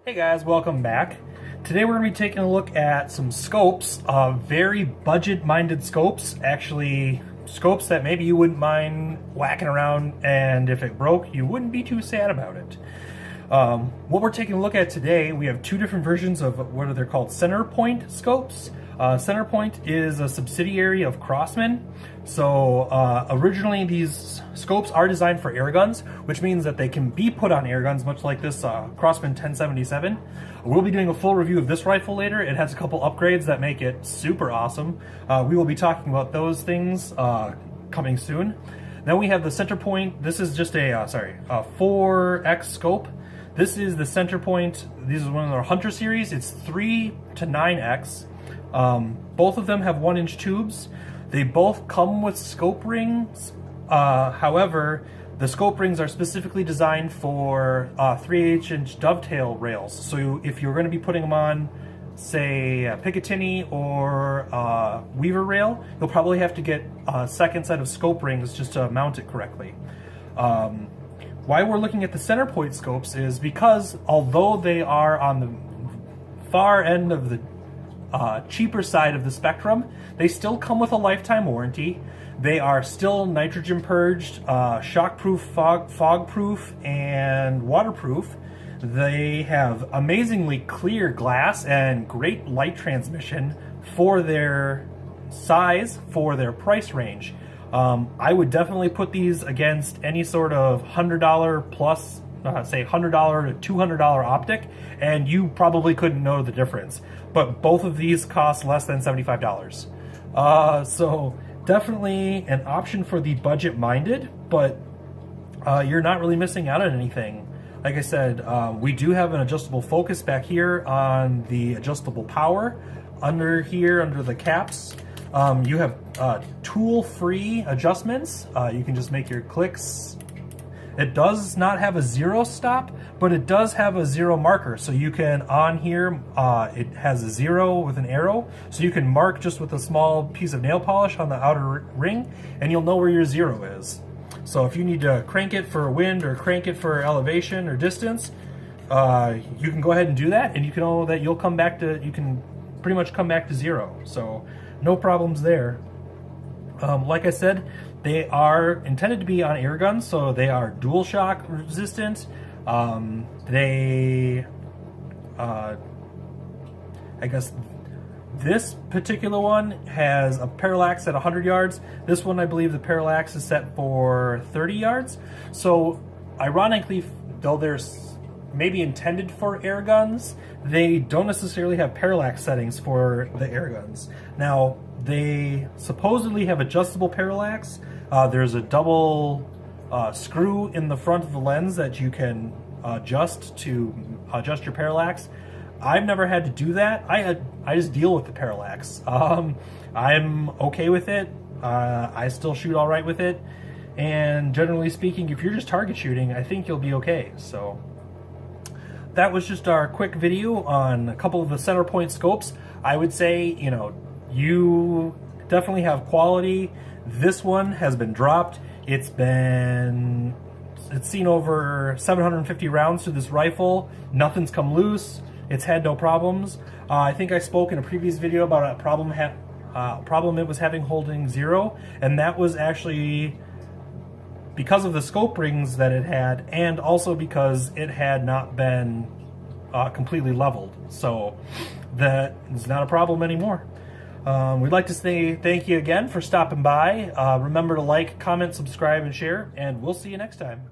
Hey guys, welcome back. Today we're going to be taking a look at some scopes, very budget-minded scopes, actually scopes that maybe you wouldn't mind whacking around, and if it broke, you wouldn't be too sad about it. What we're taking a look at today, we have two different versions of what they're called Centerpoint scopes. Centerpoint is a subsidiary of Crosman. So originally these scopes are designed for air guns, which means that they can be put on air guns, much like this Crosman 1077. We'll be doing a full review of this rifle later. It has a couple upgrades that make it super awesome. We will be talking about those things coming soon. Then we have the Centerpoint. This is just a 4X scope. This is the Centerpoint. This is one of their Hunter series. It's 3 to 9X. Both of them have 1-inch tubes. They both come with scope rings. However, the scope rings are specifically designed for 3/8-inch dovetail rails. So if you're going to be putting them on, say, a Picatinny or a Weaver rail, you'll probably have to get a second set of scope rings just to mount it correctly. Why we're looking at the Centerpoint scopes is because although they are on the far end of the cheaper side of the spectrum, they still come with a lifetime warranty. They are still nitrogen purged, shockproof, fog-proof, and waterproof. They have amazingly clear glass and great light transmission for their size, for their price range. I would definitely put these against any sort of $100 plus, say $100 to $200 optic, and you probably couldn't know the difference. But both of these cost less than $75. So definitely an option for the budget-minded, but you're not really missing out on anything. Like I said, we do have an adjustable focus back here on the adjustable power. Under here, under the caps, you have tool-free adjustments. You can just make your clicks. It does not have a zero stop, but it does have a zero marker. So you can, on here, it has a zero with an arrow. So you can mark just with a small piece of nail polish on the outer ring, and you'll know where your zero is. So if you need to crank it for wind or crank it for elevation or distance, you can go ahead and do that, and you can know that you'll come back to, you can pretty much come back to zero. So no problems there. Like I said, they are intended to be on air guns, so they are dual shock resistant. I guess this particular one has a parallax at 100 yards. This one, I believe the parallax is set for 30 yards. So ironically, though they're maybe intended for air guns, they don't necessarily have parallax settings for the air guns. Now, they supposedly have adjustable parallax. There's a double screw in the front of the lens that you can adjust to adjust your parallax. I've never had to do that. I just deal with the parallax. I'm okay with it. I still shoot all right with it. And generally speaking, if you're just target shooting, I think you'll be okay. So that was just our quick video on a couple of the Centerpoint scopes. I would say, you know, you definitely have quality. This one has been dropped. It's seen over 750 rounds to this rifle. Nothing's come loose. It's had no problems. I think I spoke in a previous video about a problem it was having holding zero, and that was actually because of the scope rings that it had, and also because it had not been completely leveled. So that is not a problem anymore. We'd like to say thank you again for stopping by. Remember to like, comment, subscribe, and share, and we'll see you next time.